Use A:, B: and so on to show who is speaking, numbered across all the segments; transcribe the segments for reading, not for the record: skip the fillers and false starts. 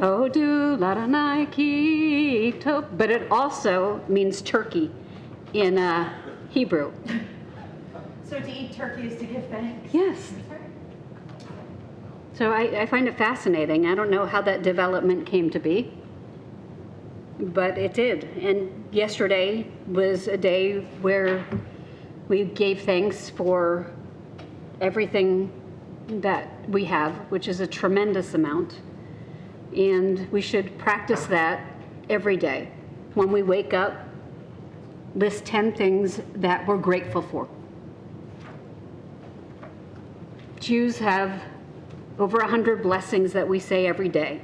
A: Odu Ladanai Ki Tov. But it also means turkey in Hebrew.
B: So to eat turkey is to give thanks?
A: Yes. So I find it fascinating. I don't know how that development came to be, but it did. And yesterday was a day where we gave thanks for everything that we have, which is a tremendous amount. And we should practice that every day. When we wake up, list 10 things that we're grateful for. Jews have over 100 blessings that we say every day.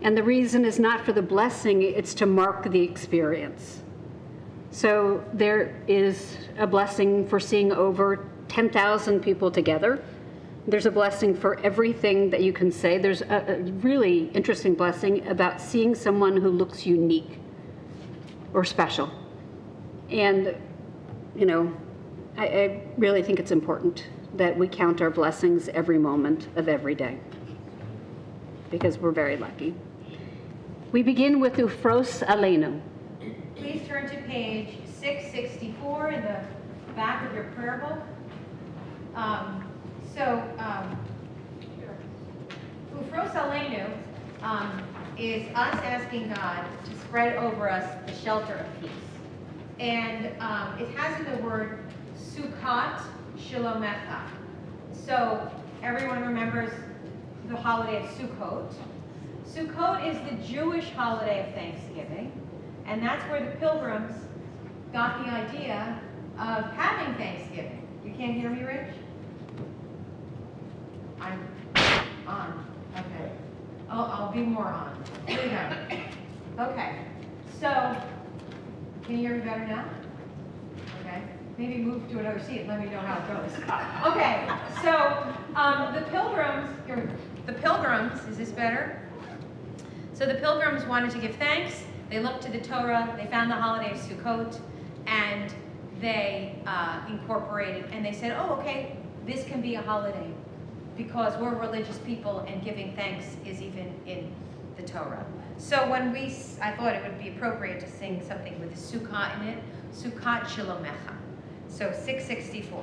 A: And the reason is not for the blessing, it's to mark the experience. So there is a blessing for seeing over 10,000 people together. There's a blessing for everything that you can say. There's a really interesting blessing about seeing someone who looks unique or special. And, you know, I really think it's important that we count our blessings every moment of every day, because we're very lucky. We begin with Ufros Aleinu.
B: Please turn to page 664 in the back of your prayer book. Ufros Aleinu is us asking God to spread over us the shelter of peace. And it has in the word Sukkot Shalomecha. So everyone remembers the holiday of Sukkot. Sukkot is the Jewish holiday of Thanksgiving, and that's where the pilgrims got the idea of having Thanksgiving. You can't hear me, Rich? I'm on. Okay. I'll be more on. Here we go. Okay. So, can you hear me better now? Okay. Maybe move to another seat and let me know how it goes. Okay. So, the pilgrims, is this better? So the pilgrims wanted to give thanks. They looked to the Torah. They found the holiday of Sukkot, and they incorporated, and they said, oh, okay, this can be a holiday because we're religious people and giving thanks is even in the Torah. So I thought it would be appropriate to sing something with a Sukkot in it, Sukkot Shalomecha. So 664.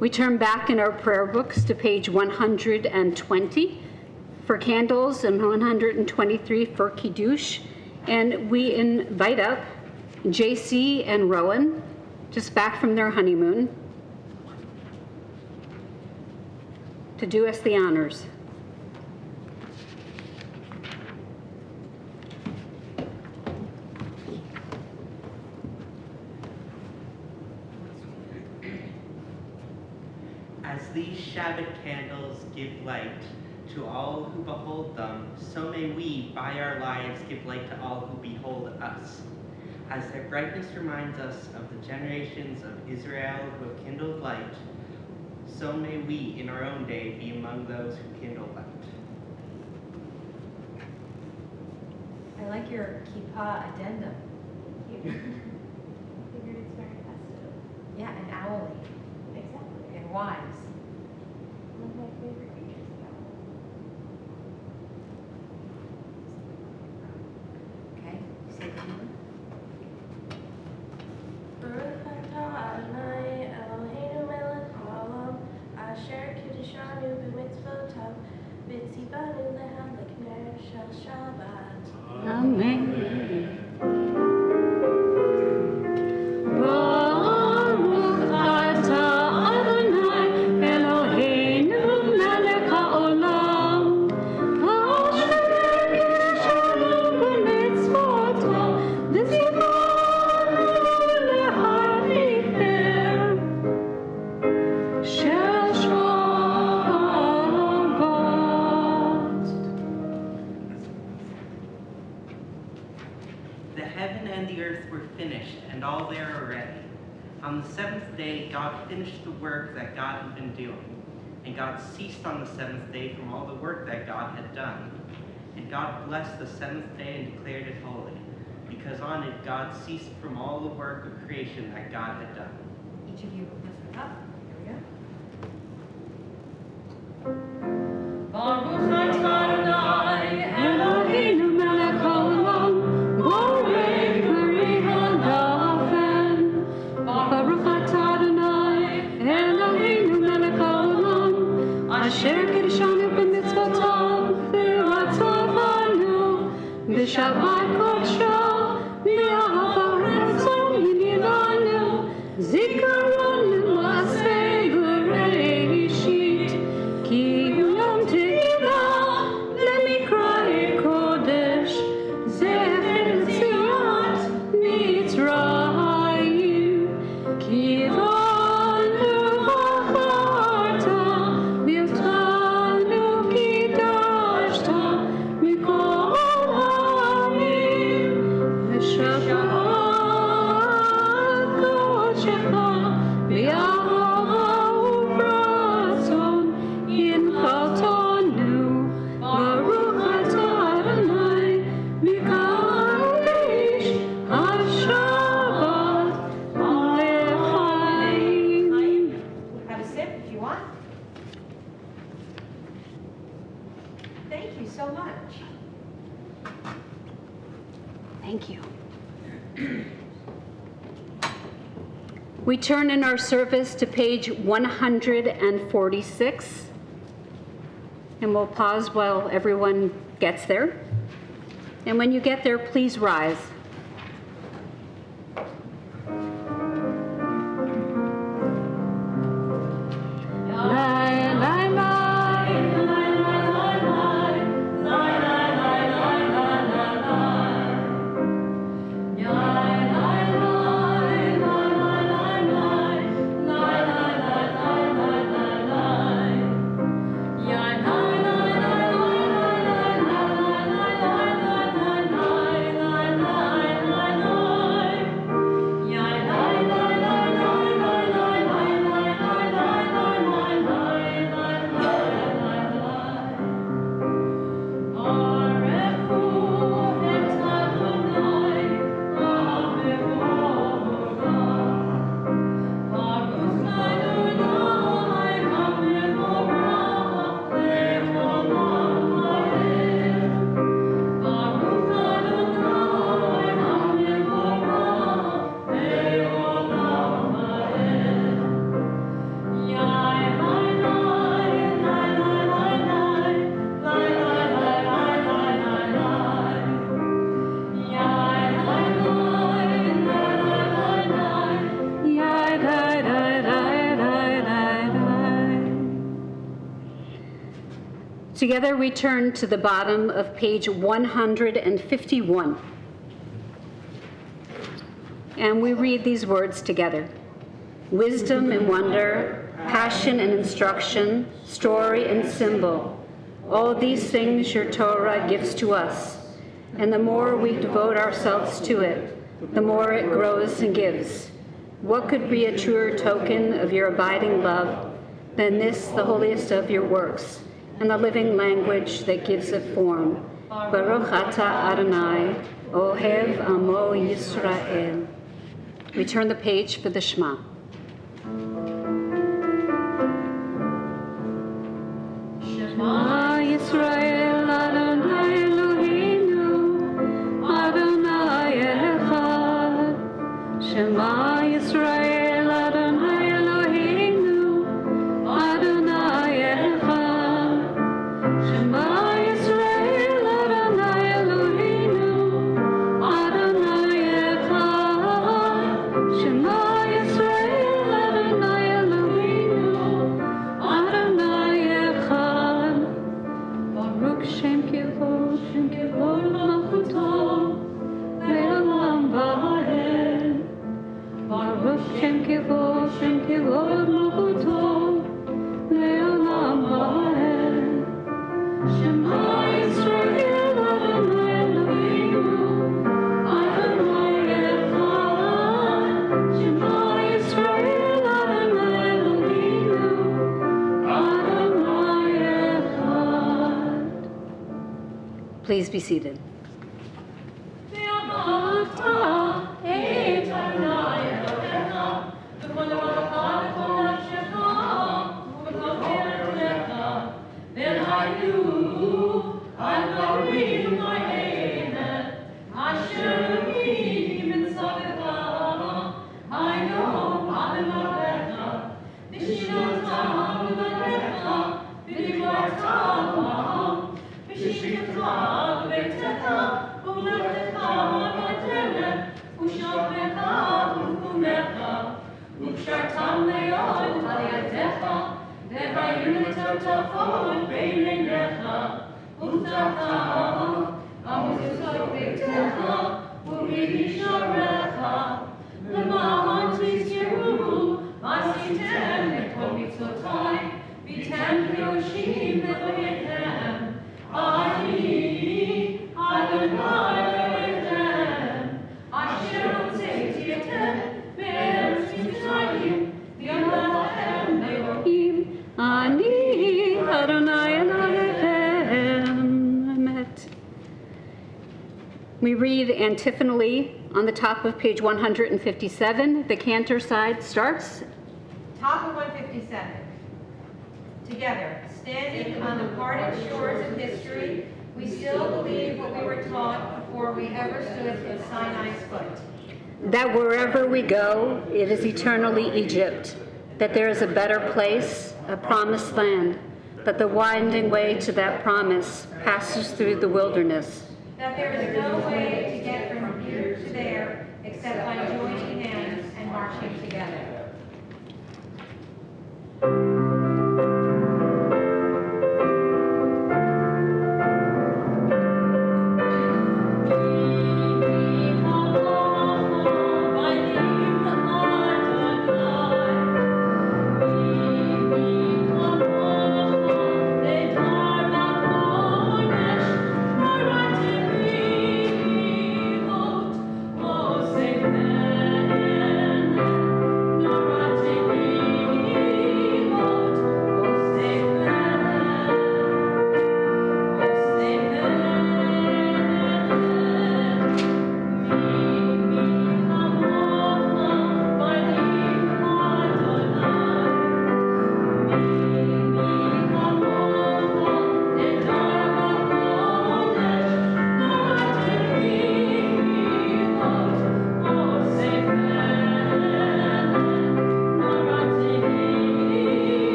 A: We turn back in our prayer books to page 120 for candles and 123 for Kiddush. And we invite up JC and Rowan, just back from their honeymoon, to do us the honors.
C: As these Shabbat candles give light to all who behold them, so may we, by our lives, give light to all who behold us. As their brightness reminds us of the generations of Israel who have kindled light, so may we, in our own day, be among those who kindle light.
B: I like your kippah addendum.
D: Thank you. Figured it's very festive.
B: Yeah, and owly.
D: Exactly.
B: And wise.
D: One of my favorite creatures now.
B: Okay, say the name.
D: Shabbat.
A: Amen. Baruch atah Adonai Eloheinu melech haolam, asher yishalom b'mitzvoto v'tzivonu leha'ifer shel Shabbat.
C: The heaven and the earth were finished, and all there already. On the seventh day, God finished the work that God had been doing. And God ceased on the seventh day from all the work that God had done. And God blessed the seventh day and declared it holy, because on it God ceased from all the work of creation that God had done.
B: Each of you lift it up. Here we go.
A: Baruch atah Adonai Eloheinu melech haolam, borei peri hadafen. Baruch atah Adonai Eloheinu melech haolam, asher kiddushanu b'mitzvotav v'ratzavanu b'shabbat kodsho v'ahava ratzon hinilanu zikaron l'maaseh b'reishit ki hu yom te'ilah lemikra'e kodesh zecher l'tzilat mitzrayim ki v'anu v'acharta v'yotanu kidashta mikol ha'amim v'shabbat kodshecha v'yahava u'ratzon yinchaltanu baruch atah Adonai mikadosh ha-shabbat lechaim.
B: Have a sip if you want. Thank you so much.
A: Thank you. We turn in our service to page 146, and we'll pause while everyone gets there. And when you get there, please rise. Together we turn to the bottom of page 151. And we read these words together. Wisdom and wonder, passion and instruction, story and symbol. All these things your Torah gives to us. And the more we devote ourselves to it, the more it grows and gives. What could be a truer token of your abiding love than this, the holiest of your works, and the living language that gives it form? Baruch atah Adonai, Ohev Amo Yisrael. We turn the page for the Shema. Shema Yisrael Adonai Eloheinu, Adonai Echad. Shema Yisrael Adonai Eloheinu, Adonai Echad. Shema Yisrael Adonai Please be seated. We read antiphonally on the top of page 157. The Cantor side starts.
B: Top of 157. Together, standing on the parted shores of history, we still believe what we were taught before we ever stood at Sinai's foot.
A: That wherever we go, it is eternally Egypt. That there is a better place, a promised land. That the winding way to that promise passes through the wilderness.
B: That there is no way to get from here to there except by joining hands and marching together.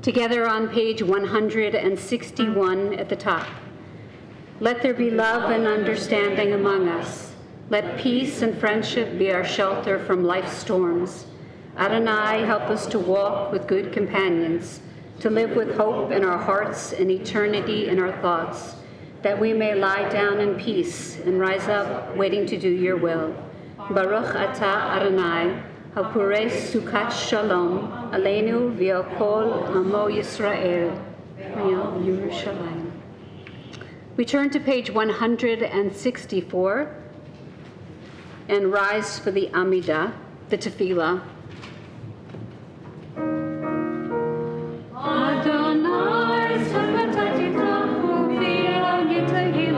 A: Together on page 161 at the top. Let there be love and understanding among us. Let peace and friendship be our shelter from life's storms. Adonai, help us to walk with good companions, to live with hope in our hearts and eternity in our thoughts, that we may lie down in peace and rise up waiting to do your will. Baruch atah Adonai, Hapurei Sukkot Shalom, Aleinu v'Yakol Amo Yisrael, Yerushalayim. We turn to page 164 and rise for the Amidah, the Tefillah. Adonai, Shabbat Titachu, V'Yagitahilah.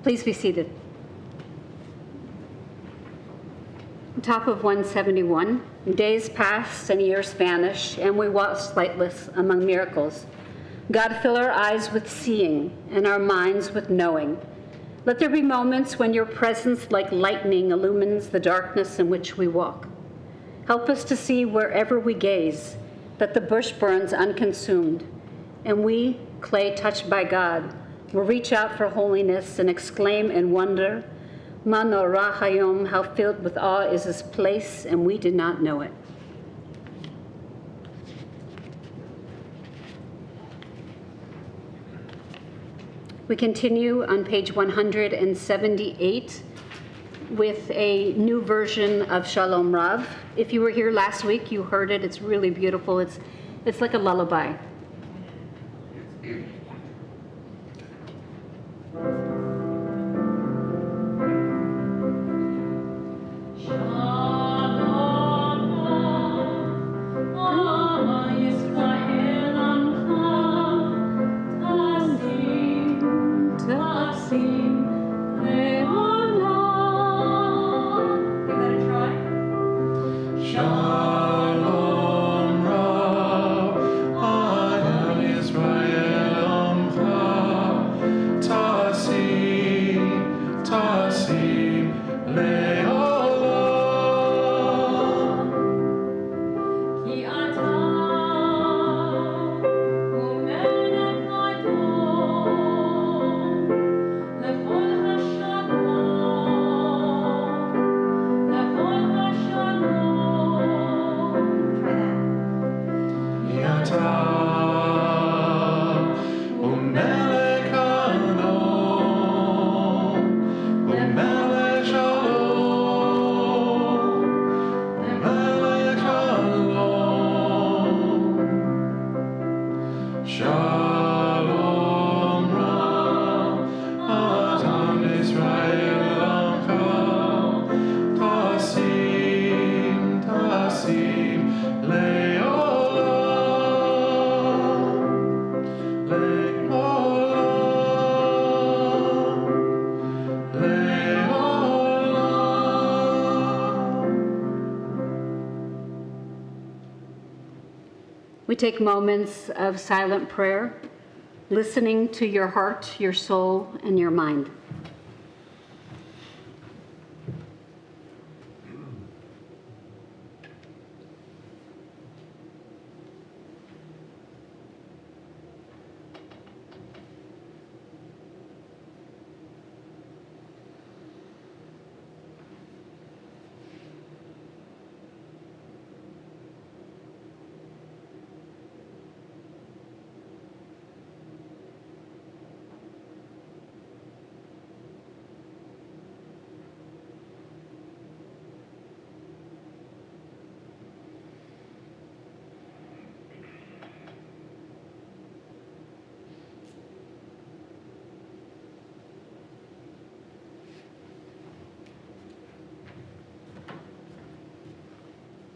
A: Please be seated. Top of 171, days pass and years vanish, and we walk sightless among miracles. God, fill our eyes with seeing and our minds with knowing. Let there be moments when your presence like lightning illumines the darkness in which we walk. Help us to see wherever we gaze that the bush burns unconsumed, and we, clay touched by God, will reach out for holiness and exclaim in wonder, Manorah Hayom, how filled with awe is this place, and we did not know it. We continue on page 178 with a new version of Shalom Rav. If you were here last week, you heard it. It's really beautiful. It's like a lullaby. We take moments of silent prayer, listening to your heart, your soul, and your mind.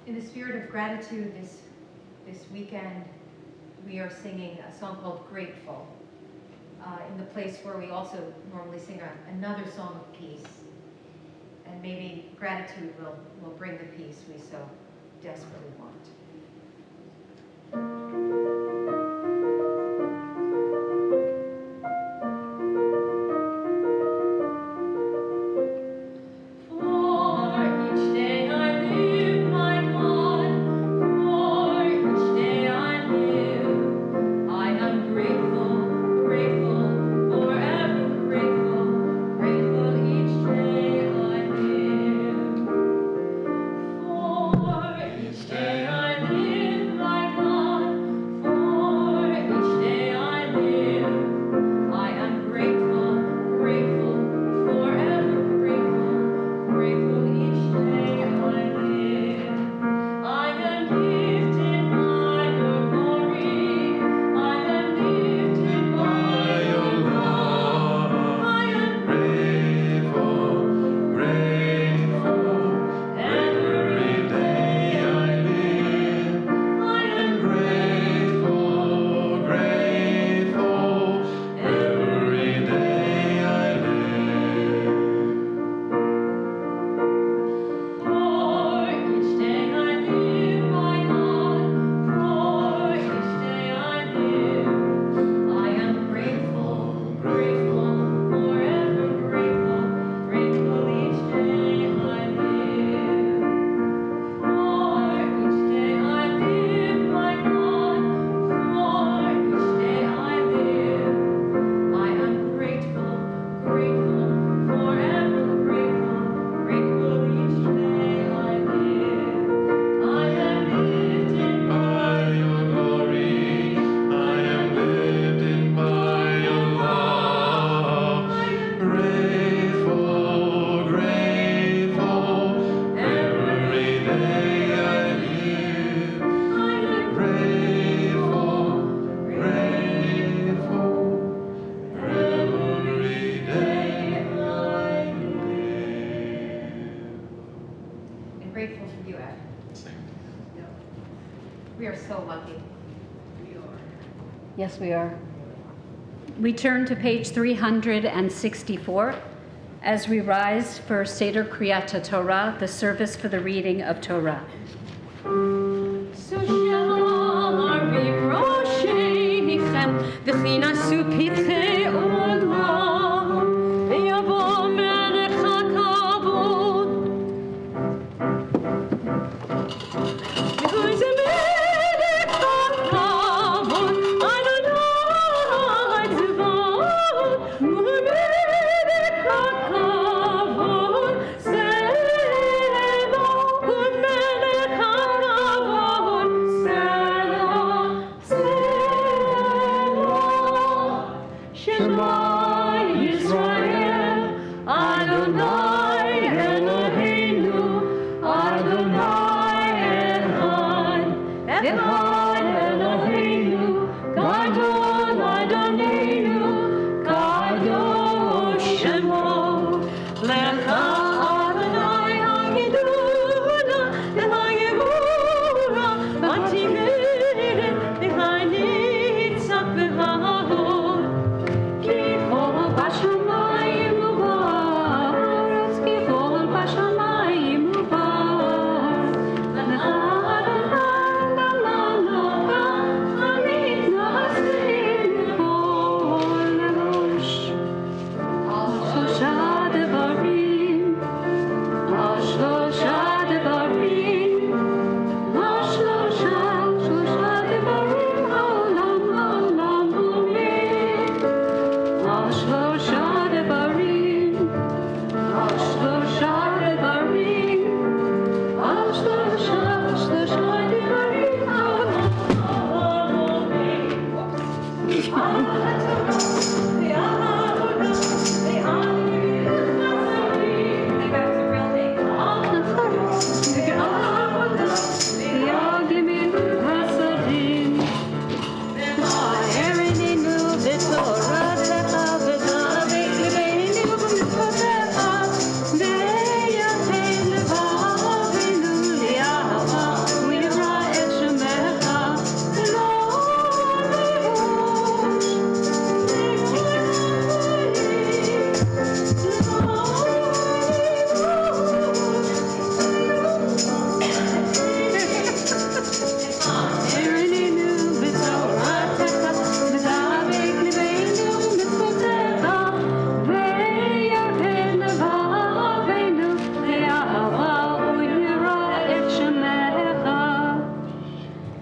B: In the spirit of gratitude this weekend, we are singing a song called Grateful, in the place where we also normally sing another song of peace. And maybe gratitude will bring the peace we so desperately want.
E: Stay I live.
A: Yes, we are. We turn to page 364 as we rise for Seder Kriyat Torah, the service for the reading of Torah.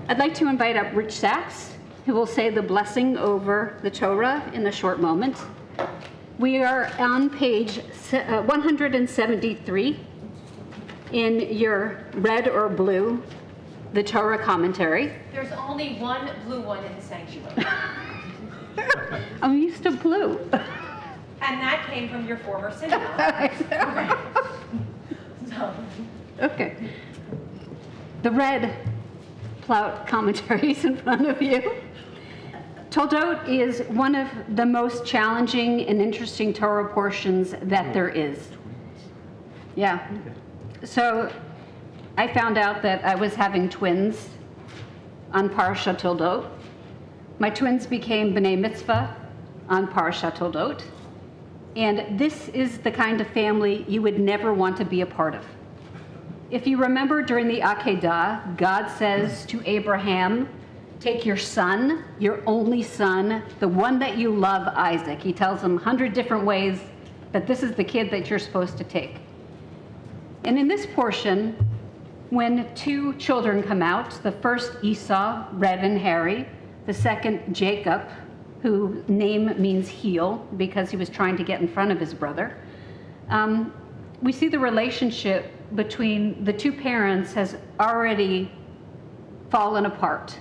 A: I'd like to invite up Rich Sachs, who will say the blessing over the Torah in a short moment. We are on page 173 in your red or blue, the Torah commentary.
B: There's only one blue one in the sanctuary.
A: I'm used to blue.
B: And that came from your former synagogue. So.
A: Okay. The red Plout commentaries in front of you. Toldot is one of the most challenging and interesting Torah portions that there is. Yeah. So I found out that I was having twins on Parashat Toldot. My twins became B'nai Mitzvah on Parashat Toldot. And this is the kind of family you would never want to be a part of. If you remember during the Akedah, God says to Abraham, take your son, your only son, the one that you love, Isaac. He tells him 100 different ways that this is the kid that you're supposed to take. And in this portion, when two children come out, the first Esau, red and hairy, the second Jacob, whose name means heel because he was trying to get in front of his brother, we see the relationship between the two parents has already fallen apart.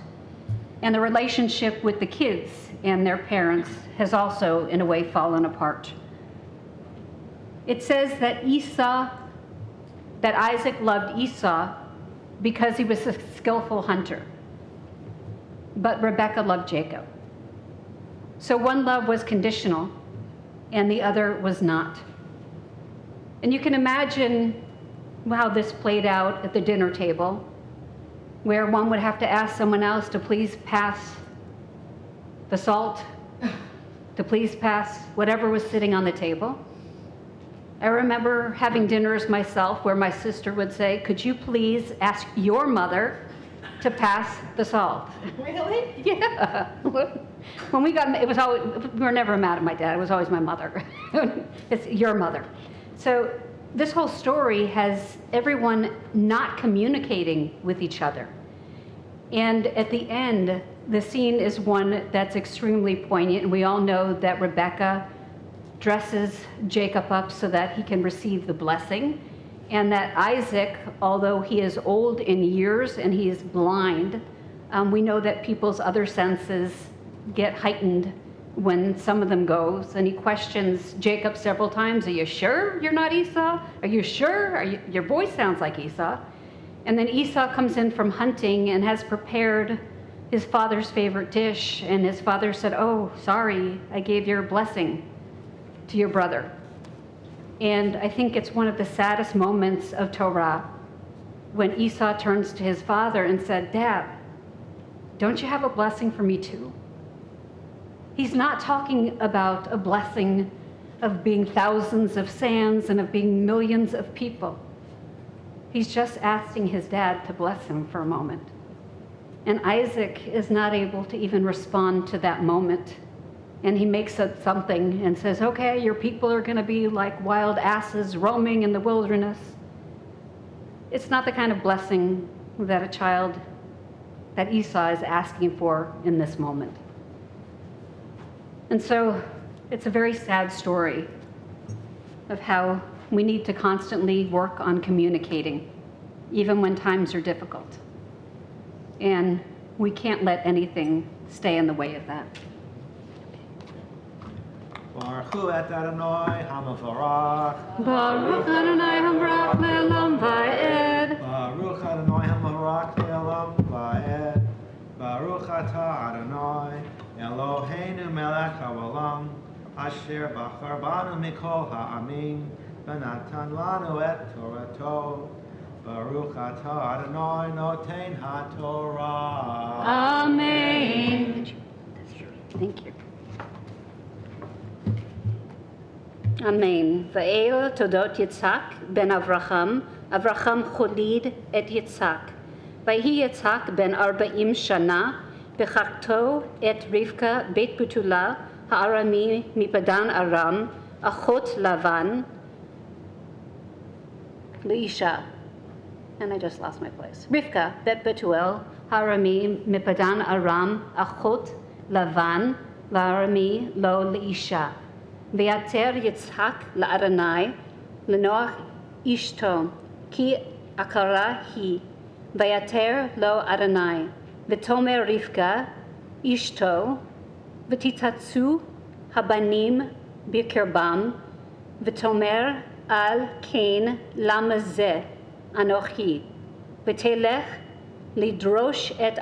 A: And the relationship with the kids and their parents has also, in a way, fallen apart. It says that Isaac loved Esau because he was a skillful hunter. But Rebekah loved Jacob. So one love was conditional and the other was not. And you can imagine how this played out at the dinner table, where one would have to ask someone else to please pass the salt, the please pass, whatever was sitting on the table. I remember having dinners myself where my sister would say, could you please ask your mother to pass the salt?
B: Really?
A: Yeah. When we got, it was always, we were never mad at my dad. It was always my mother. It's your mother. So this whole story has everyone not communicating with each other. And at the end, the scene is one that's extremely poignant. And we all know that Rebecca dresses Jacob up so that he can receive the blessing. And that Isaac, although he is old in years and he is blind, we know that people's other senses get heightened when some of them goes. And he questions Jacob several times, are you sure you're not Esau? Are you sure? Your voice sounds like Esau. And then Esau comes in from hunting and has prepared his father's favorite dish. And his father said, oh, sorry, I gave your blessing to your brother. And I think it's one of the saddest moments of Torah when Esau turns to his father and said, Dad, don't you have a blessing for me too? He's not talking about a blessing of being thousands of sands and of being millions of people. He's just asking his dad to bless him for a moment. And Isaac is not able to even respond to that moment. And he makes up something and says, okay, your people are going to be like wild asses roaming in the wilderness. It's not the kind of blessing that a child, that Esau is asking for in this moment. And so it's a very sad story of how we need to constantly work on communicating, even when times are difficult. And we can't let anything stay in the way of that.
E: Baruch Hu et Adonai HaMavarach.
A: Baruch Adonai Hamrach Le'olam Va'ed.
E: Baruch Adonai HaMavarach Le'olam Va'ed. Baruch Atah Adonai Eloheinu Melech HaOlam Asher Bachar Banu Mikol Ha'amin V'natan Lanu et Torato. Baruch Atah Adonai Noten HaTorah.
A: Amen. Thank you. Amen. Va'el todot Yitzhak ben Avraham. Avraham cholid et Yitzhak. Vayhi Yitzhak ben 40 shana. Bechakto et Rivka bet Betula ha'arami mipadan Aram. Achot Lavan. Leisha. And I just lost my place. Rivka bet Betuel ha'arami mipadan Aram. Achot Lavan. La'arami lo Leisha. ויתר יצחק לאדוני לנוח אשתו כי עקרה היא ויתר לו אדוני ותאמר רבקה אשתו ותצאצו הבנים בקרבם ותאמר על כן למה זה אנוכי ותלך לדרוש את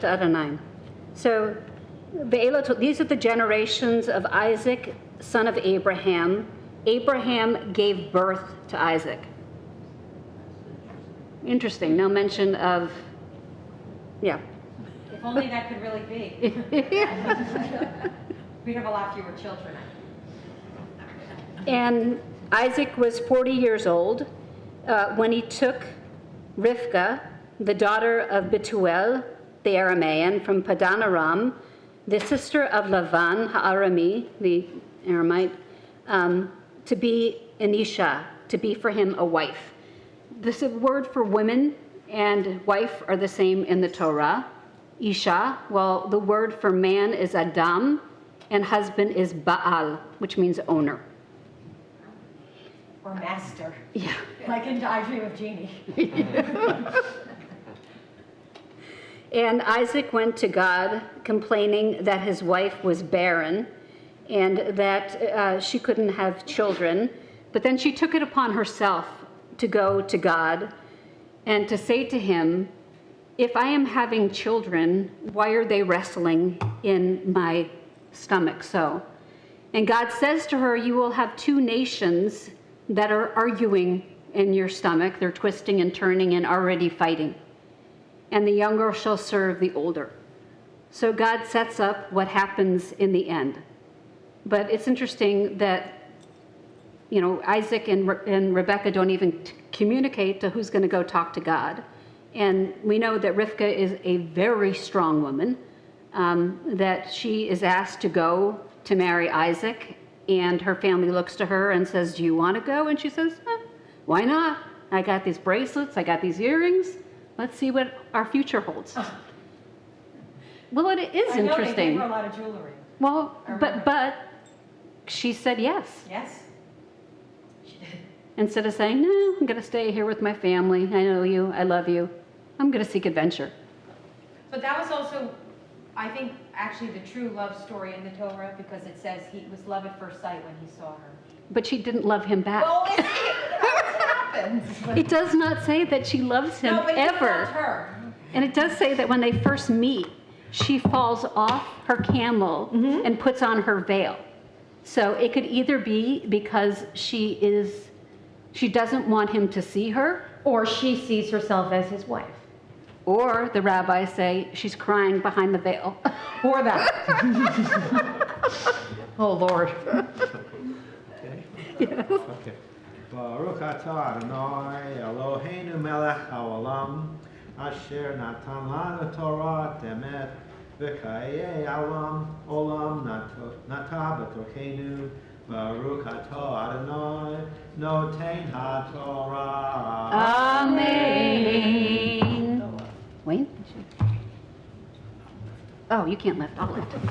A: אדוני. So these are the generations of Isaac, son of Abraham. Abraham gave birth to Isaac. Interesting, no mention of, yeah.
B: If only that could really be. We'd have a lot fewer children.
A: And Isaac was 40 years old when he took Rivka, the daughter of Betuel, the Aramean, from Padan Aram, the sister of Lavan Ha'arami, the Aramite, to be an Isha, to be for him a wife. This word for women and wife are the same in the Torah. Isha, well, the word for man is Adam, and husband is Baal, which means owner.
B: Or master.
A: Yeah.
B: Like in I Dream of Jeannie.
A: And Isaac went to God complaining that his wife was barren and that she couldn't have children. But then she took it upon herself to go to God and to say to him, if I am having children, why are they wrestling in my stomach so? And God says to her, you will have two nations that are arguing in your stomach. They're twisting and turning and already fighting. And the younger shall serve the older. So God sets up what happens in the end. But it's interesting that, Isaac and Rebecca don't even communicate to who's going to go talk to God. And we know that Rivka is a very strong woman, that she is asked to go to marry Isaac, and her family looks to her and says, do you want to go? And she says, why not? I got these bracelets, I got these earrings. Let's see what our future holds. Well, it is
B: I know they
A: interesting.
B: gave her a lot of jewelry.
A: Well, but she said yes.
B: Yes? She did.
A: Instead of saying, no, I'm going to stay here with my family. I know you. I love you. I'm going to seek adventure.
B: But that was also, I think, actually the true love story in the Torah, because it says he was love at first sight when he saw her.
A: But she didn't love him back.
B: Well, it happens.
A: It does not say that she loves him
B: No, but he
A: ever.
B: loved her.
A: And it does say that when they first meet, she falls off her camel and puts on her veil. So it could either be because she doesn't want him to see her,
B: Or she sees herself as his wife.
A: or the rabbis say she's crying behind the veil.
B: Or that. Oh, Lord.
E: Okay. Baruch atah Adonai Eloheinu melech haolam asher natan lanu Torah emet v'chayei olam nata b'torchenu Baruch atah Adonai noten haTorah.
A: Amen. Wayne? Oh, you can't lift. I'll lift it.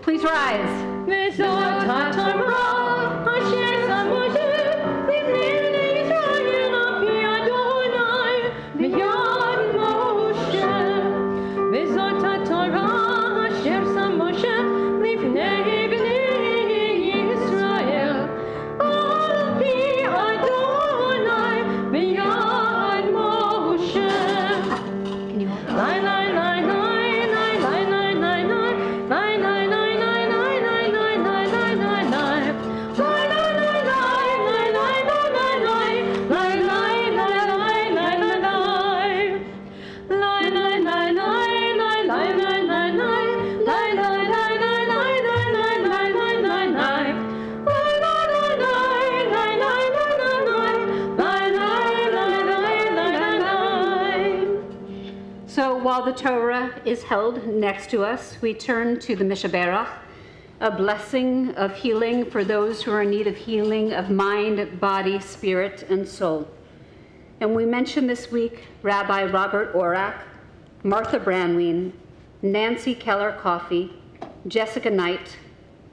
A: Please rise. Can you hold it? So while the Torah is held next to us, we turn to the Mishaberach, a blessing of healing for those who are in need of healing of mind, body, spirit, and soul. And we mention this week Rabbi Robert Orak, Martha Branween, Nancy Keller Coffey, Jessica Knight,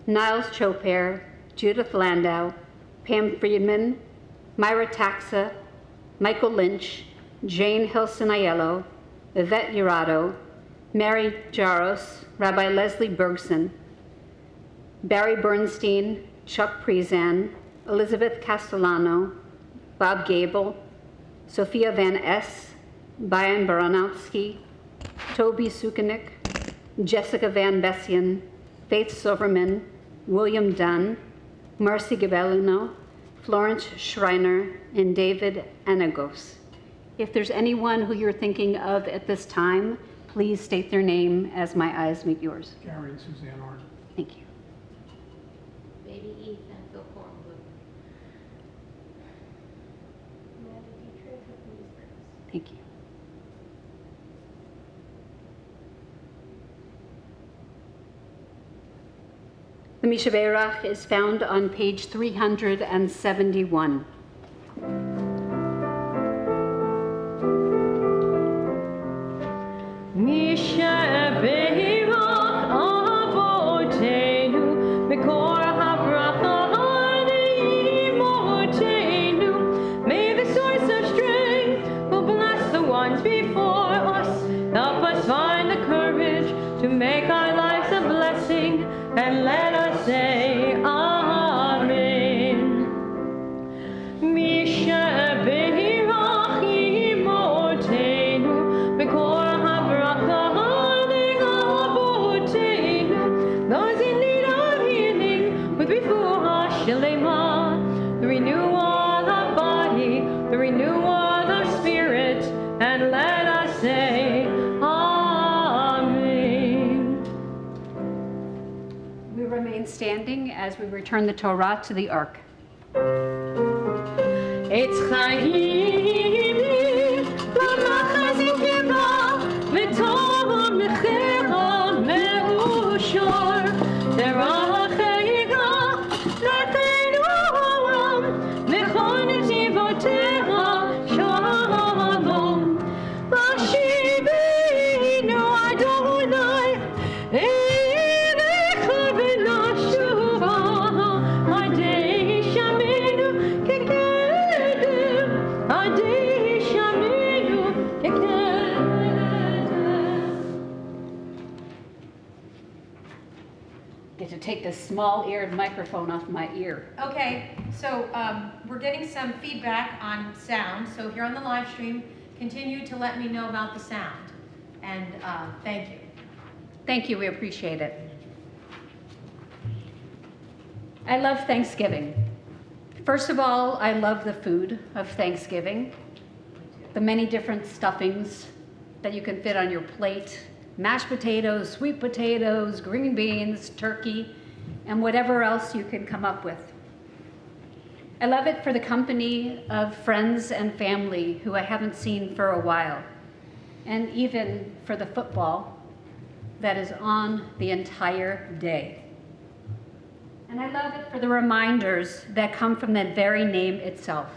A: Niles Chopair, Judith Landau, Pam Friedman, Myra Taxa, Michael Lynch, Jane Hilson Aiello, Yvette Urado, Mary Jaros, Rabbi Leslie Bergson, Barry Bernstein, Chuck Prezan, Elizabeth Castellano, Bob Gable, Sophia Van S., Brian Baranowski, Toby Sukanik, Jessica Van Bessian, Faith Silverman, William Dunn, Marcy Gabellino, Florence Schreiner, and David Anagos. If there's anyone who you're thinking of at this time, please state their name as my eyes meet yours.
F: Gary and Suzanne Arden.
A: Thank you.
G: Baby Ethan, Phil Cornwood.
D: Amanda Dietrich of Leesburg.
A: Thank you. The Mishaberach is found on page 371.
H: May the source of strength who bless the ones before us help us find the courage to make our lives a blessing, and let us say Amen. Mishaberach Imotenu Bekor HaBracha Avotenu. Those in need of healing with refuah shalema, the renewal of body, the renewal of spirit, and let us say
A: remain standing as we return the Torah to the Ark.
H: It's Chaim, Lamachazim Keba, V'Torah Mechera Me'ushar, Teracheiga, Leteinu Olam, Mechon Tivotera Shalom, Vashivinu Adonai, Einecha V'Nashuva, Adei Shaminu Kekedem, Adei Shaminu Kekedem.
A: Get to take this small-eared microphone off my ear.
B: Okay, so we're getting some feedback on sound. So if you're on the live stream, continue to let me know about the sound. And thank you.
A: Thank you, we appreciate it. I love Thanksgiving. First of all, I love the food of Thanksgiving. The many different stuffings that you can fit on your plate. Mashed potatoes, sweet potatoes, green beans, turkey, and whatever else you can come up with. I love it for the company of friends and family who I haven't seen for a while, and even for the football that is on the entire day. And I love it for the reminders that come from that very name itself.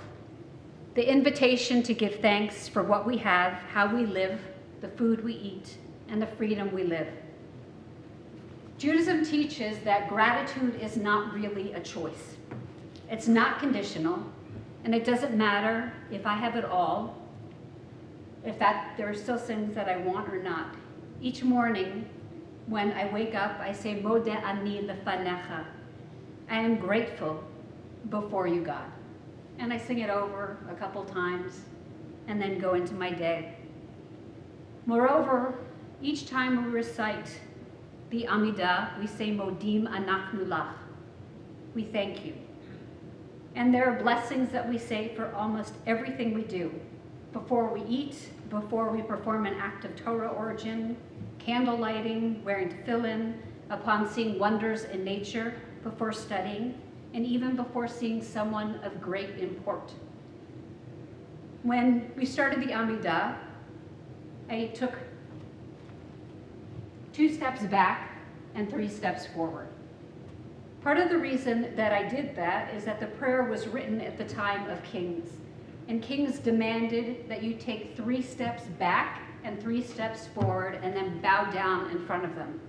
A: The invitation to give thanks for what we have, how we live, the food we eat, and the freedom we live. Judaism teaches that gratitude is not really a choice. It's not conditional, and it doesn't matter if I have it all, if there are still things that I want or not. Each morning, when I wake up, I say, Modeh ani lefanecha. I am grateful before you, God. And I sing it over a couple times, and then go into my day. Moreover, each time we recite the Amidah, we say, Modim anachnu lach. We thank you. And there are blessings that we say for almost everything we do. Before we eat, before we perform an act of Torah origin, candle lighting, wearing tefillin, upon seeing wonders in nature, before studying, and even before seeing someone of great import. When we started the Amidah, I took 2 steps back and 3 steps forward. Part of the reason that I did that is that the prayer was written at the time of kings. And kings demanded that you take 3 steps back and 3 steps forward and then bow down in front of them.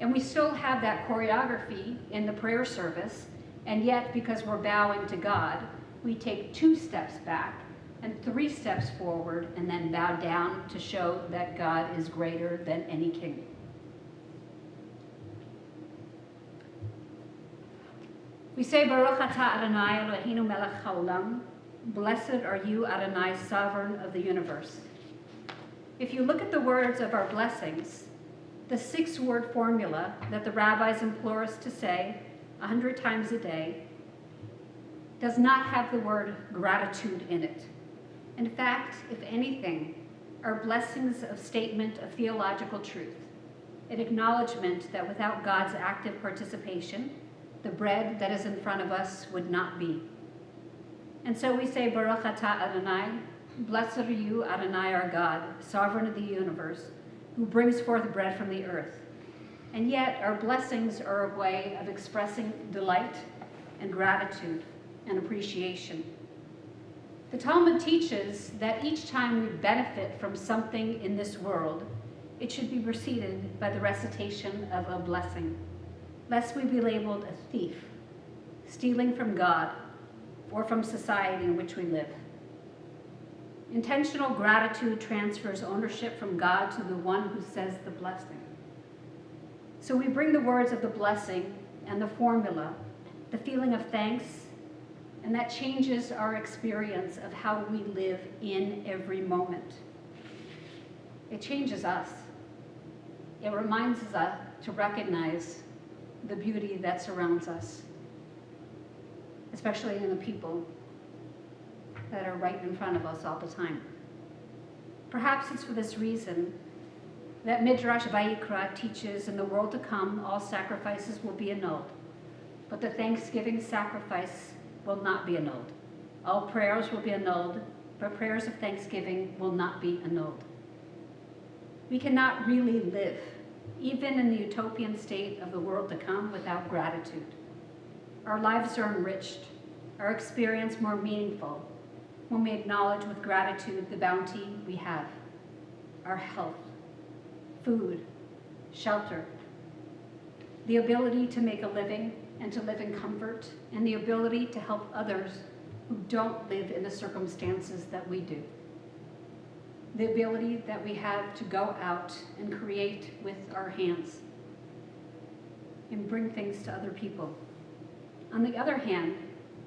A: And we still have that choreography in the prayer service, and yet because we're bowing to God, we take 2 steps back and 3 steps forward and then bow down to show that God is greater than any king. We say, Baruch atah Adonai Eloheinu melech haolam. Blessed are you, Adonai, sovereign of the universe. If you look at the words of our blessings, the 6-word formula that the rabbis implore us to say 100 times a day does not have the word gratitude in it. In fact, if anything, are blessings of statement of theological truth, an acknowledgement that without God's active participation, the bread that is in front of us would not be. And so we say, Baruch atah Adonai, blessed are you, Adonai our God, sovereign of the universe, who brings forth bread from the earth. And yet our blessings are a way of expressing delight and gratitude and appreciation. The Talmud teaches that each time we benefit from something in this world, it should be preceded by the recitation of a blessing, lest we be labeled a thief, stealing from God or from society in which we live. Intentional gratitude transfers ownership from God to the one who says the blessing. So we bring the words of the blessing and the formula, the feeling of thanks, and that changes our experience of how we live in every moment. It changes us. It reminds us to recognize the beauty that surrounds us, especially in the people that are right in front of us all the time. Perhaps it's for this reason that Midrash Vayikra teaches in the world to come, all sacrifices will be annulled, but the thanksgiving sacrifice will not be annulled. All prayers will be annulled, but prayers of thanksgiving will not be annulled. We cannot really live, even in the utopian state of the world to come, without gratitude. Our lives are enriched, our experience more meaningful, when we acknowledge with gratitude the bounty we have, our health, food, shelter, the ability to make a living and to live in comfort, and the ability to help others who don't live in the circumstances that we do. The ability that we have to go out and create with our hands and bring things to other people. On the other hand,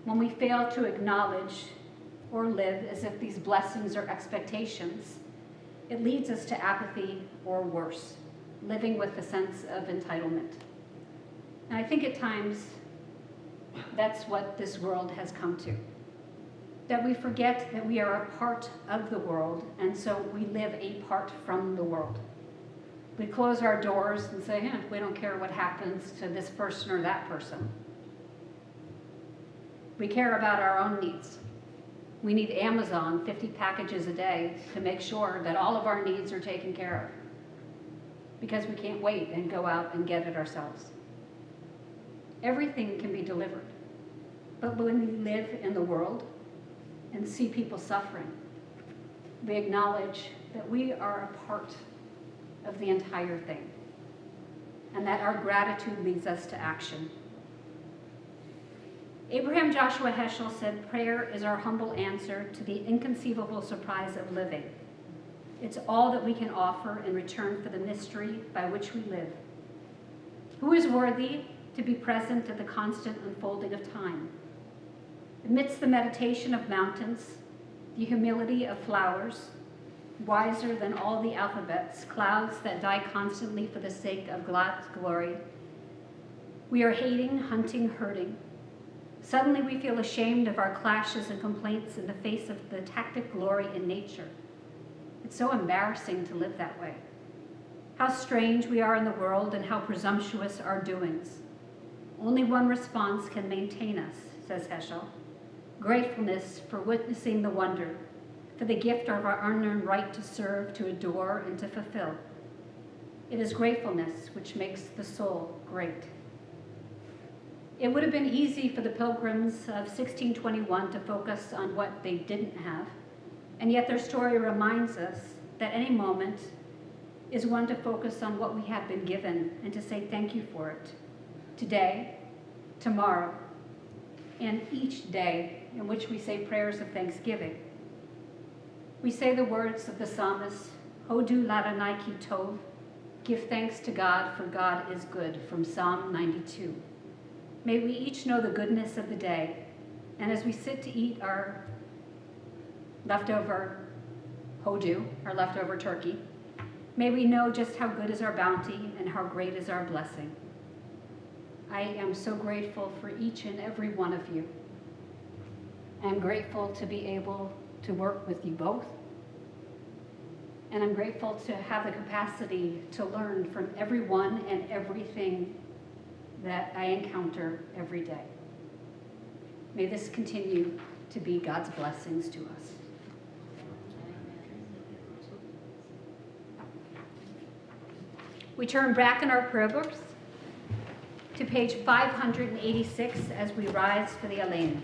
A: when we fail to acknowledge or live as if these blessings are expectations, it leads us to apathy or worse, living with a sense of entitlement. And I think at times that's what this world has come to. That we forget that we are a part of the world, and so we live apart from the world. We close our doors and say, we don't care what happens to this person or that person. We care about our own needs. We need Amazon 50 packages a day to make sure that all of our needs are taken care of, because we can't wait and go out and get it ourselves. Everything can be delivered, but when we live in the world and see people suffering, we acknowledge that we are a part of the entire thing, and that our gratitude leads us to action. Abraham Joshua Heschel said, prayer is our humble answer to the inconceivable surprise of living. It's all that we can offer in return for the mystery by which we live. Who is worthy to be present at the constant unfolding of time? Amidst the meditation of mountains, the humility of flowers, wiser than all the alphabets, clouds that die constantly for the sake of God's glory, we are hating, hunting, hurting. Suddenly we feel ashamed of our clashes and complaints in the face of the tactic glory in nature. It's so embarrassing to live that way. How strange we are in the world and how presumptuous our doings. Only one response can maintain us, says Heschel. Gratefulness for witnessing the wonder, for the gift of our unearned right to serve, to adore, and to fulfill. It is gratefulness which makes the soul great. It would have been easy for the pilgrims of 1621 to focus on what they didn't have, and yet their story reminds us that any moment is one to focus on what we have been given and to say thank you for it. Today, tomorrow, and each day in which we say prayers of thanksgiving. We say the words of the psalmist, Hodu l'Adonai ki tov, give thanks to God, for God is good, from Psalm 92. May we each know the goodness of the day, and as we sit to eat our leftover hodu, our leftover turkey, may we know just how good is our bounty and how great is our blessing. I am so grateful for each and every one of you. I'm grateful to be able to work with you both, and I'm grateful to have the capacity to learn from everyone and everything that I encounter every day. May this continue to be God's blessings to us. We turn back in our prayer books to page 586 as we rise for the Aleinu.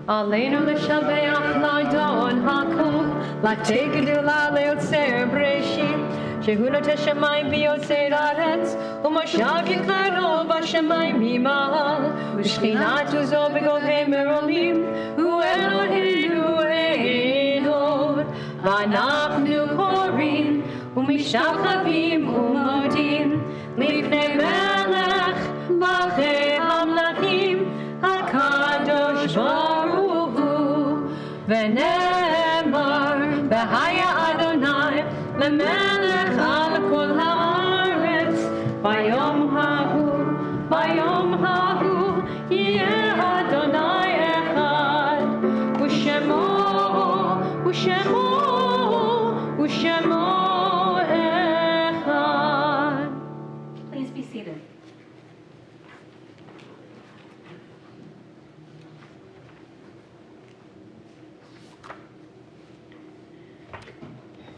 H: Aleinu l'shabeach l'adon hakol, l'tegedil l'yotzer breshim, shehu noteh shamayim v'yotzer haaretz, u'moshav yikaro b'shamayim yimal, u'shchinatu zo b'govei meromim, u'Eloheinu Elohim, v'anachnu korim, u'mishtachavim u'modim, lifnei melech malchei hamlachim, HaKadosh Baruch Hu, v'nemar v'haya Adonai lemelech al kol haaretz, bayom hahu yeh Adonai echad, u'shemo Ushemo Echad.
A: Please be seated.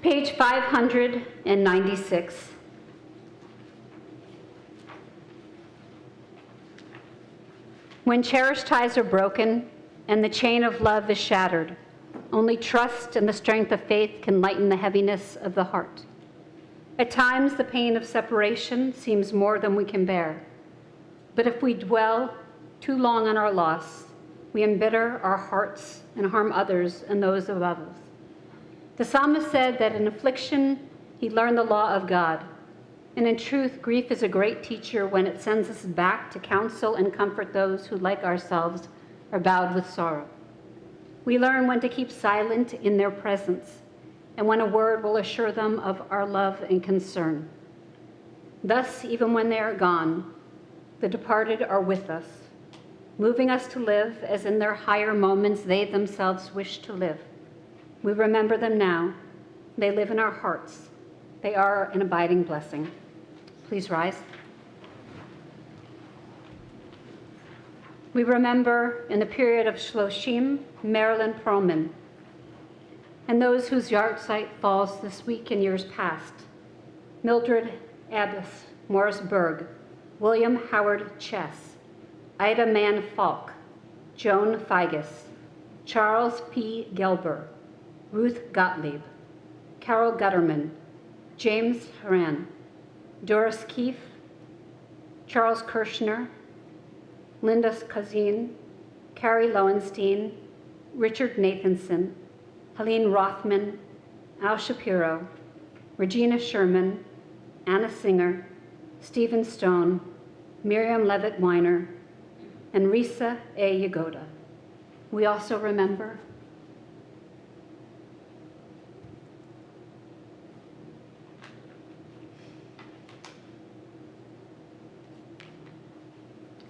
A: Page 596. When cherished ties are broken and the chain of love is shattered, only trust and the strength of faith can lighten the heaviness of the heart. At times, the pain of separation seems more than we can bear. But if we dwell too long on our loss, we embitter our hearts and harm others and those above us. The psalmist said that in affliction, he learned the law of God. And in truth, grief is a great teacher when it sends us back to counsel and comfort those who, like ourselves, are bowed with sorrow. We learn when to keep silent in their presence, and when a word will assure them of our love and concern. Thus, even when they are gone, the departed are with us, moving us to live as in their higher moments they themselves wish to live. We remember them now. They live in our hearts. They are an abiding blessing. Please rise. We remember in the period of Shloshim, Marilyn Perlman, and those whose yahrzeit falls this week in years past: Mildred Abbas Morris Berg, William Howard Chess, Ida Mann Falk, Joan Figus, Charles P. Gelber, Ruth Gottlieb, Carol Gutterman, James Haran, Doris Keefe, Charles Kirshner, Linda Kazin, Carrie Lowenstein, Richard Nathanson, Helene Rothman, Al Shapiro, Regina Sherman, Anna Singer, Stephen Stone, Miriam Levitt Weiner, and Risa A. Yagoda. We also remember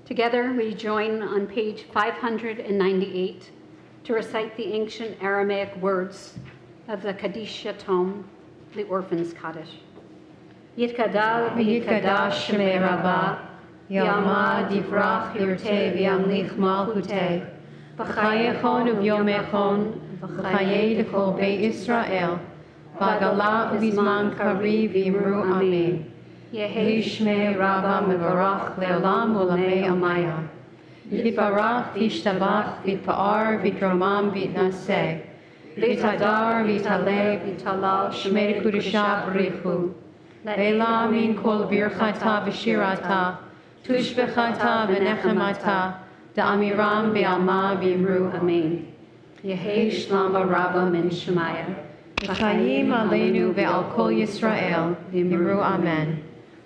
A: together, we join on page 598 to recite the ancient Aramaic words of the Kaddish tome, the Orphan's Kaddish. Yitkadal v'yitkadash shemei Rabbah, Yamad yivrach yirteh v'yamlich malchuteh, v'chayechon u'vyomechon, v'chayei l'kol Beit Yisrael, v'agala u'bizman kariv v'imru amen. Yehi shmei Rabbah mevarach le'olam u'lamei amaya. Yitbarach v'yishtabach v'yitpa'ar v'yitromam v'yitnaseh. V'yitadar v'yitaleh v'yitalal shmei kudusha b'richu. Le'ela min kol birchata v'shirata. Tushbechata v'nechemata. Da'amiram v'alma v'yimru amen. Yehi shlama Rabbah min Shemaya. V'chayim aleinu ve'al kol Yisrael v'yimru amen.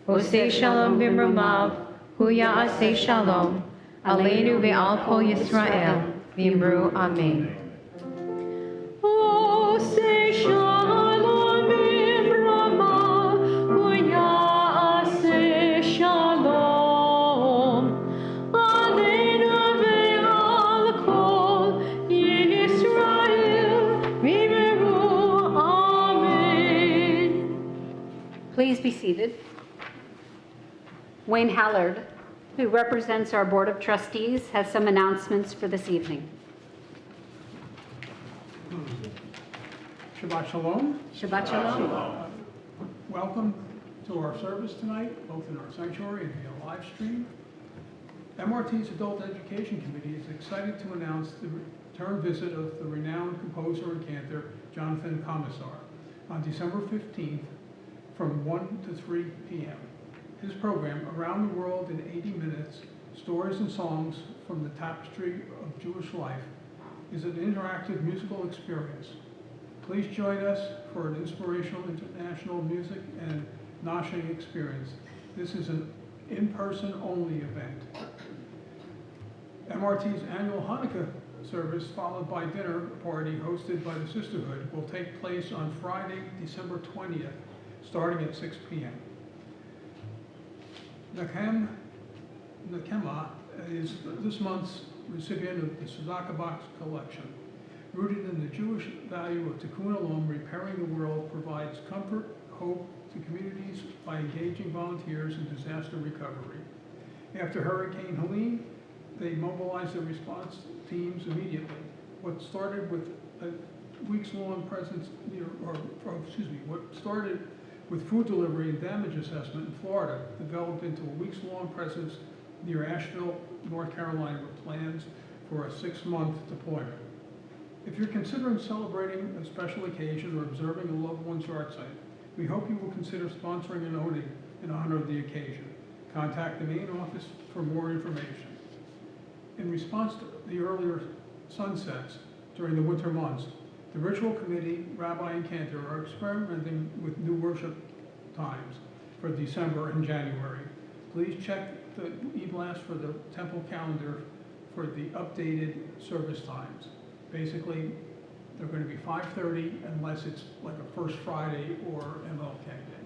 A: Osei shalom v'imrumav, hu ya'aseh shalom, aleinu ve'al kol Yisrael, v'imru amen. Osei shalom v'imrumav, hu ya'aseh shalom, aleinu ve'al kol Yisrael, v'imru amen. Please be seated. Wayne Hallard, who represents our Board of Trustees, has some announcements for this evening.
F: Shabbat Shalom.
A: Shabbat Shalom.
F: Welcome to our service tonight, both in our sanctuary and via live stream. MRT's Adult Education Committee is excited to announce the return visit of the renowned composer and cantor, Jonathan Commissar, on December 15th from 1 to 3 p.m. His program, Around the World in 80 Minutes, Stories and Songs from the Tapestry of Jewish Life, is an interactive musical experience. Please join us for an inspirational international music and noshing experience. This is an in-person only event. MRT's annual Hanukkah service, followed by dinner party hosted by the Sisterhood, will take place on Friday, December 20th, starting at 6 p.m. Nakema is this month's recipient of the Tzedakah Box collection. Rooted in the Jewish value of tikkun olam, repairing the world provides comfort, hope to communities by engaging volunteers in disaster recovery. After Hurricane Helene, they mobilized their response teams immediately. What started with a weeks-long presence what started with food delivery and damage assessment in Florida developed into a weeks-long presence near Asheville, North Carolina, with plans for a 6-month deployment. If you're considering celebrating a special occasion or observing a loved one's yard site, we hope you will consider sponsoring an outing in honor of the occasion. Contact the main office for more information. In response to the earlier sunsets during the winter months, the Ritual Committee, Rabbi, and Cantor are experimenting with new worship times for December and January. Please check the e-blast for the temple calendar for the updated service times. Basically, they're going to be 5:30 unless it's like a First Friday or MLK Day.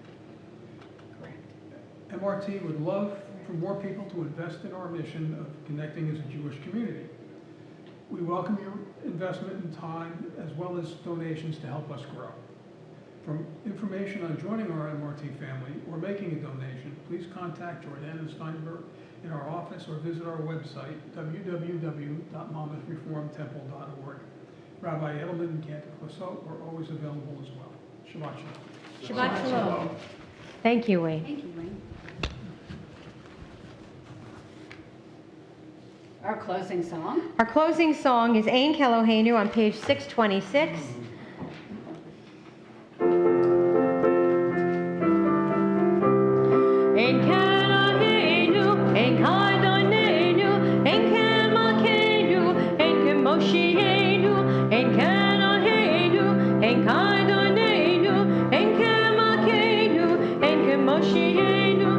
F: MRT would love for more people to invest in our mission of connecting as a Jewish community. We welcome your investment in time as well as donations to help us grow. For information on joining our MRT family or making a donation, please contact Jordana Steinberg in our office or visit our website, www.monmouthreformtemple.org. Rabbi Edelman and Cantor Clissold are always available as well. Shabbat shalom.
H: Shabbat shalom. Thank you, Wayne.
A: Thank you, Wayne. Our closing song.
H: Our closing song is Ein Keloheinu on page 626. Ein Keloheinu, Ein Kadonenu, Ein Kemalkeinu, Ein Kemoshienu, Ein Keloheinu, Ein Kadonenu, Ein Kemalkeinu, Ein Kemoshienu.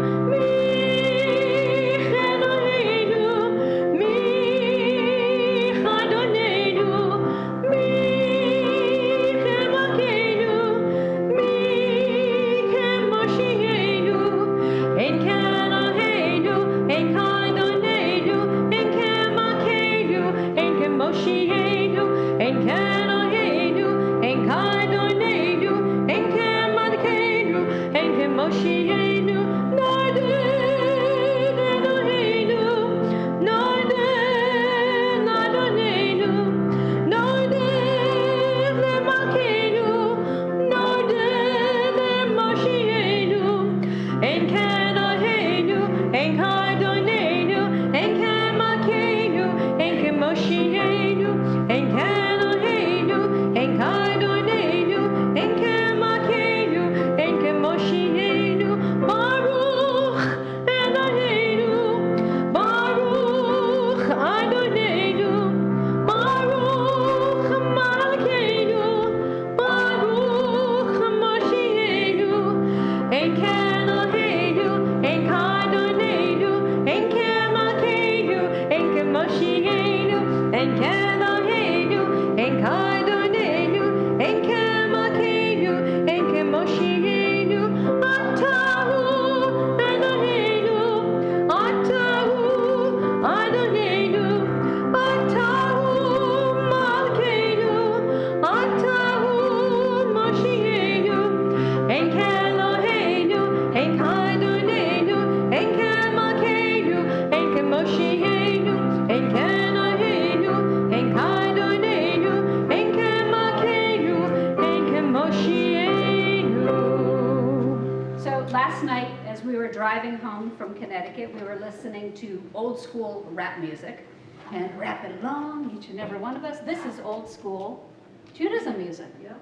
A: Driving home from Connecticut, we were listening to old school rap music and rap it along, each and every one of us. This is old school Judaism music.
C: Yeah,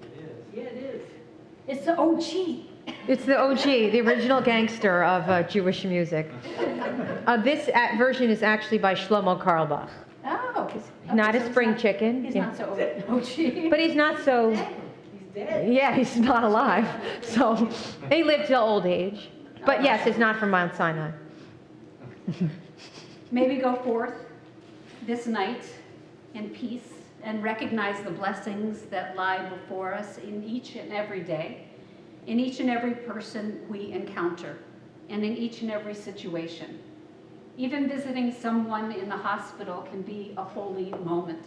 C: it is. Yeah, it is.
A: It's the OG.
H: It's the OG, the original gangster of Jewish music. This version is actually by Shlomo Carlebach.
A: Oh.
H: Not
A: so
H: a spring
A: not,
H: chicken.
A: He's
H: Yeah.
A: not so OG.
H: But he's not so...
C: He's dead.
H: Yeah, he's not alive. So they lived till old age. But yes, it's not from Mount Sinai.
A: May we go forth this night in peace and recognize the blessings that lie before us in each and every day, in each and every person we encounter, and in each and every situation. Even visiting someone in the hospital can be a holy moment.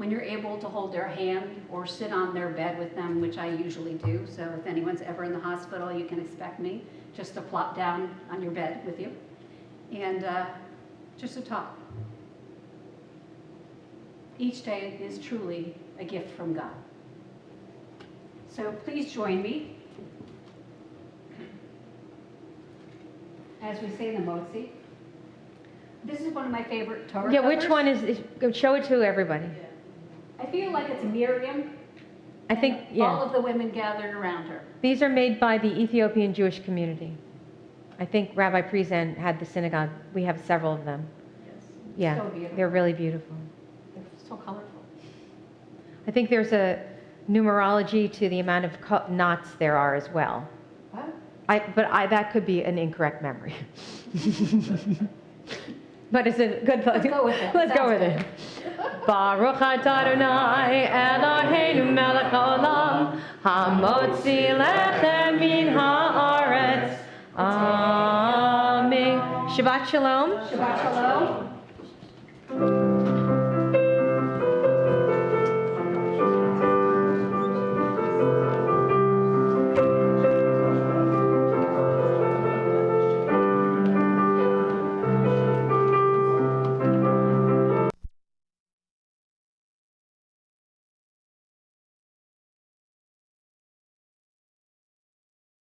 A: when you're able to hold their hand or sit on their bed with them, which I usually do. So if anyone's ever in the hospital, you can expect me just to plop down on your bed with you and just to talk. Each day is truly a gift from God. So please join me as we say the Motzi. This is one of my favorite Torah
H: Yeah, which
A: covers.
H: one is, show it to everybody.
A: I feel like it's Miriam.
H: I think,
A: and
H: yeah.
A: all of the women gathered around her.
H: These are made by the Ethiopian Jewish community. I think Rabbi Prezan had the synagogue. We have several of them. Yeah,
A: So beautiful.
H: they're really beautiful.
A: They're so colorful.
H: I think there's a numerology to the amount of knots there are as well.
A: What?
H: That could be an incorrect memory. But it's a good.
A: Let's go with it.
H: Let's go
A: Sounds
H: with it. Baruch atah Adonai Eloheinu melech haolam hamotzi lechem min haaretz. Amen. Shabbat shalom.
A: Shabbat shalom.